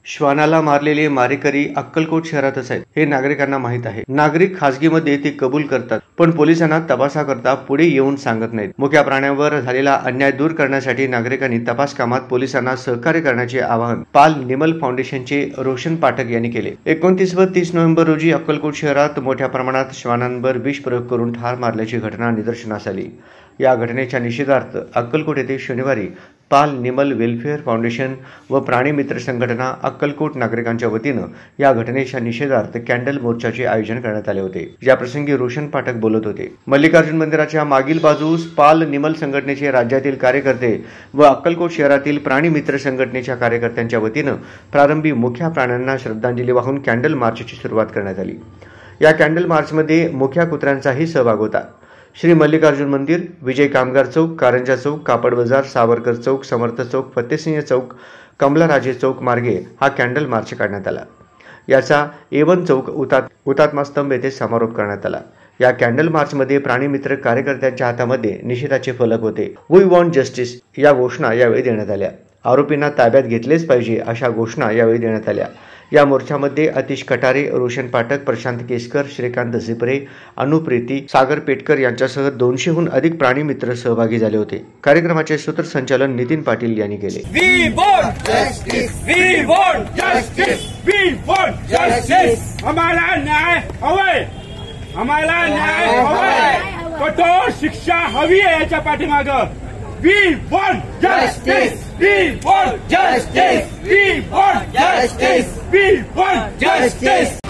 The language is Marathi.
श्वानाला मारलेले मारेकरी अक्कलकोट शहरातच आहेत हे नागरिकांना माहित आहे। नागरिक खासगीमध्ये ते कबूल करतात, पण पोलिसांना तपासाकरता पुढे येऊन सांगत नाहीत। मुक्या प्राण्यांवर झालेला अन्याय दूर करण्यासाठी नागरिकांनी तपास कामात पोलिसांना सहकार्य करण्याचे आवाहन पाल निमल फाउंडेशनचे रोशन पाठक यांनी केले। 29 व 30 नोव्हेंबर रोजी अक्कलकोट शहरात मोठ्या प्रमाणात श्वानांवर विष प्रयोग करून ठार मारल्याची घटना निदर्शनास आली। या घटनेच्या निषेधार्थ अक्कलकोट येथे शनिवारी पाल निमल वेलफेअर फाउंडेशन व प्राणी मित्र संघटना अक्कलकोट नागरिकांच्या वतीनं या घटनेच्या निषेधार्थ कॅन्डल मोर्चाचे आयोजन करण्यात आले होते। या प्रसंगी रोशन पाठक बोलत होते। मल्लिकार्जुन मंदिराच्या मागील बाजूस पाल निमल संघटनेचे राज्यातील कार्यकर्ते व अक्कलकोट शहरातील प्राणी मित्र संघटनेच्या कार्यकर्त्यांच्या वतीनं प्रारंभी मुख्या प्राण्यांना श्रद्धांजली वाहून कॅन्डल मार्चची सुरुवात करण्यात आली। या कॅन्डल मार्चमध्ये मुख्या कुत्र्यांचाही सहभाग होता। श्री मल्लिकार्जुन मंदिर, विजय कामगार चौक, कारंजा चौक, कापड बाजार, सावरकर चौक, समर्थ चौक, फतेसिंह चौक, कमलाराजे चौक मार्गे हा कॅन्डल मार्च काढण्यात आला। याचा A1 चौक हुतात्मा स्तंभ येथे समारोप करण्यात आला। या कॅन्डल मार्चमध्ये प्राणी मित्र कार्यकर्त्यांच्या हातामध्ये निषेधाचे फलक होते। वी वॉन्ट जस्टिस या घोषणा यावेळी देण्यात आल्या। आरोपींना ताब्यात घेतलेच पाहिजे अशा घोषणा यावेळी देण्यात आल्या। या मोर्चामध्ये अतिश कटारे, रोशन पाठक, प्रशांत केसकर, श्रीकांत झिपरे, अनुप्रीती, सागर पेटकर यांच्यासह 200हून अधिक प्राणी मित्र सहभागी झाले होते। कार्यक्रमाचे सूत्रसंचालन नितीन पाटील यांनी केले। We want justice. We want justice. We want justice. हमारा न्याय हवाय, हमारा न्याय हवाय, कठोर शिक्षा हवी आहे याच्या पाठीमागं। We want justice. We want justice. We want justice. We want justice.